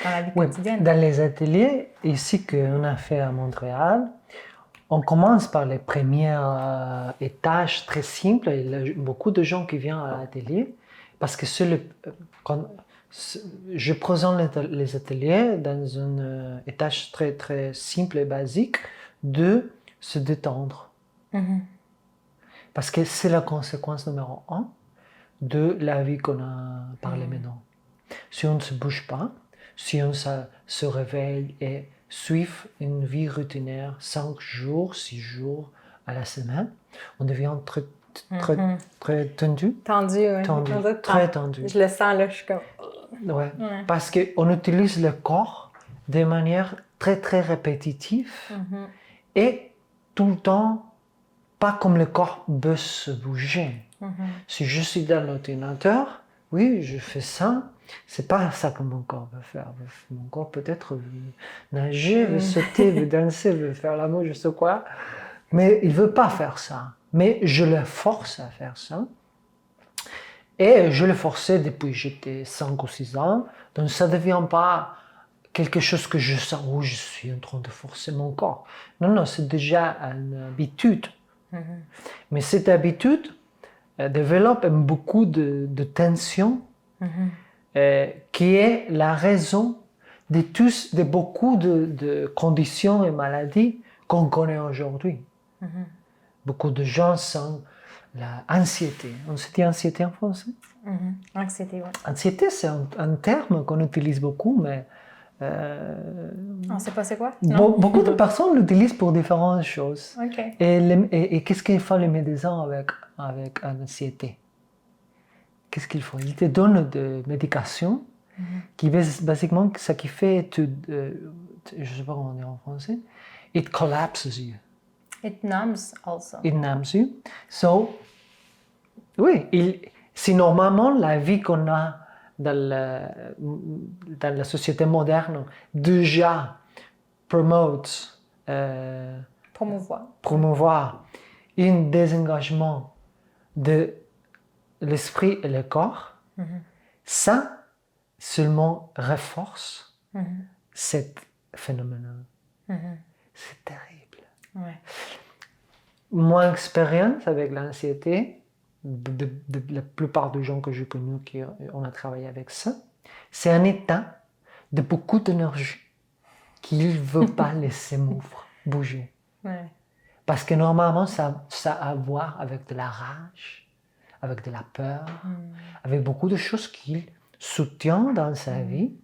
dans la vie Oui, quotidienne. dans les ateliers, ici qu'on a fait à Montréal, on commence par les premières étages très simples. Il y a beaucoup de gens qui viennent à l'atelier parce que je présente les ateliers dans un étage très, très simple et basique de se détendre. Parce que c'est la conséquence numéro 1 de la vie qu'on a parlé maintenant. Si on ne se bouge pas, si on se réveille et suit une vie routinière 5 jours, 6 jours à la semaine, on devient très tendu. Tendu, oui. Tendu, très tendu. Je le sens, là, je suis comme... Ouais. Parce qu'on utilise le corps de manière très, très répétitive et tout le temps, pas comme le corps veut se bouger. Si je suis dans l'ordinateur, oui, je fais ça. C'est pas ça que mon corps veut faire. Mon corps peut-être veut nager, veut sauter, veut danser, veut faire l'amour, je sais quoi. Mais il veut pas faire ça. Mais je le force à faire ça. Et je le forçais depuis que j'étais 5 ou 6 ans. Donc ça ne devient pas quelque chose que je sens où je suis en train de forcer mon corps. Non, non, c'est déjà une habitude. Mais cette habitude développe beaucoup de tension qui est la raison de beaucoup de conditions et maladies qu'on connaît aujourd'hui. Beaucoup de gens sentent l'anxiété. On se dit anxiété en français? Anxiété, oui. Anxiété, c'est un terme qu'on utilise beaucoup, mais on ne sait pas c'est quoi? Beaucoup de personnes l'utilisent pour différentes choses. Okay. Et qu'est-ce qu'il faut les médecins avec l'anxiété? Qu'est-ce qu'il faut? Ils te donnent des médications qui, basiquement, ce qui fait, je ne sais pas comment dire en français, it collapses you. It numbs also. It numbs you. So, oui, c'est normalement la vie qu'on a dans la société moderne déjà promouvoir un désengagement de l'esprit et le corps. Ça seulement renforce cet phénomène. C'est terrible. Ouais. Mon expérience avec l'anxiété, de la plupart des gens que j'ai connus qui on a travaillé avec ça, c'est un état de beaucoup d'énergie qu'il ne veut pas laisser bouger. Ouais. Parce que normalement, ça a à voir avec de la rage, avec de la peur, avec beaucoup de choses qu'il soutient dans sa vie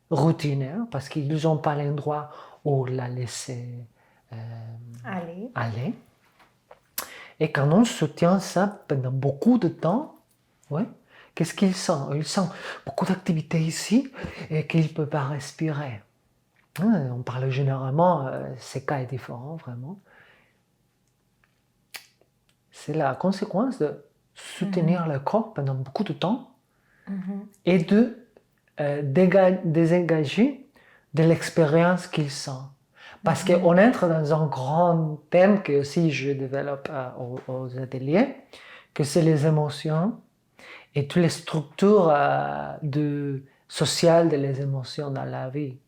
routinaire, parce qu'ils n'ont pas l'endroit où la laisser aller. Et quand on soutient ça pendant beaucoup de temps, ouais, qu'est-ce qu'il sent? Il sent beaucoup d'activité ici et qu'il ne peut pas respirer. On parle généralement, ces cas est différent vraiment. C'est la conséquence de soutenir le corps pendant beaucoup de temps et de désengager de l'expérience qu'il sent. Parce qu'on entre dans un grand thème que aussi je développe aux ateliers, que c'est les émotions et toutes les structures sociales des émotions dans la vie.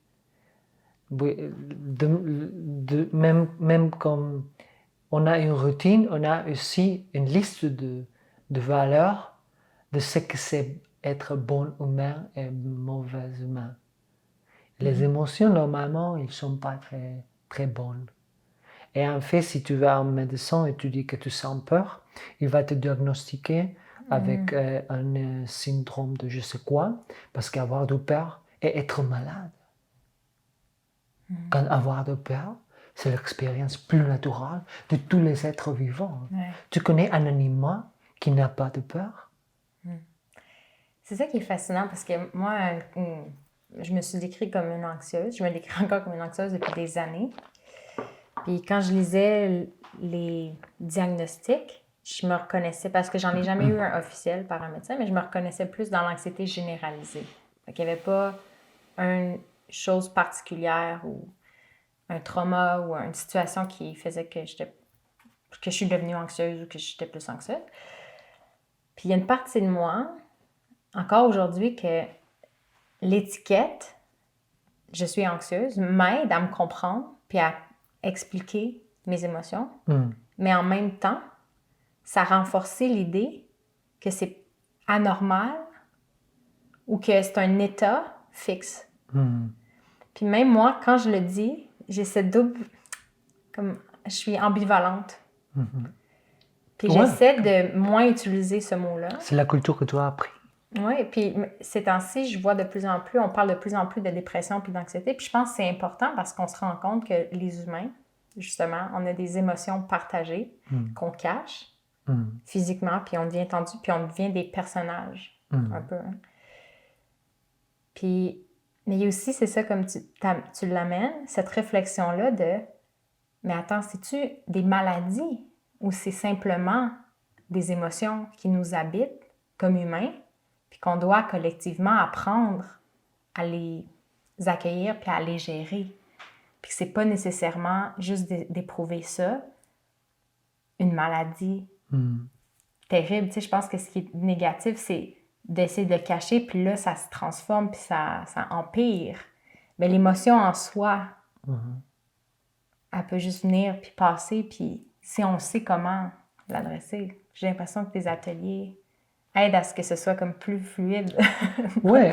Même comme on a une routine, on a aussi une liste de valeurs de ce que c'est être bon humain et mauvais humain. Les émotions, normalement, elles ne sont pas très, très bonnes. Et en fait, si tu vas à un médecin et tu dis que tu sens peur, il va te diagnostiquer avec un syndrome de je sais quoi, parce qu'avoir de peur est être malade. Quand avoir de peur, c'est l'expérience plus naturelle de tous les êtres vivants. Ouais. Tu connais un animal qui n'a pas de peur? C'est ça qui est fascinant parce que moi, je me suis décrite comme une anxieuse. Je me décris encore comme une anxieuse depuis des années. Puis quand je lisais les diagnostics, je me reconnaissais, parce que j'en ai jamais eu un officiel par un médecin, mais je me reconnaissais plus dans l'anxiété généralisée. Fait qu'il n'y avait pas une chose particulière ou un trauma ou une situation qui faisait que je suis devenue anxieuse ou que j'étais plus anxieuse. Puis il y a une partie de moi, encore aujourd'hui, que l'étiquette je suis anxieuse m'aide à me comprendre puis à expliquer mes émotions. Mais en même temps, ça a renforcé l'idée que c'est anormal ou que c'est un état fixe. Puis même moi, quand je le dis, j'ai cette double... comme je suis ambivalente. Puis j'essaie de moins utiliser ce mot-là. C'est la culture que tu as appris. Oui, puis ces temps-ci, je vois de plus en plus, on parle de plus en plus de dépression puis d'anxiété. Puis je pense que c'est important parce qu'on se rend compte que les humains, justement, on a des émotions partagées qu'on cache physiquement, puis on devient tendu, puis on devient des personnages, un peu. Hein. Puis, mais il y a aussi, c'est ça, comme tu l'amènes, cette réflexion-là de, mais attends, c'est-tu des maladies ou c'est simplement des émotions qui nous habitent comme humains, puis qu'on doit collectivement apprendre à les accueillir puis à les gérer. Puis que c'est pas nécessairement juste d'éprouver ça, une maladie terrible. Tu sais, je pense que ce qui est négatif, c'est d'essayer de le cacher, puis là, ça se transforme, puis ça empire. Mais l'émotion en soi, elle peut juste venir, puis passer, puis si on sait comment l'adresser. J'ai l'impression que tes ateliers aident à ce que ce soit comme plus fluide. Ouais,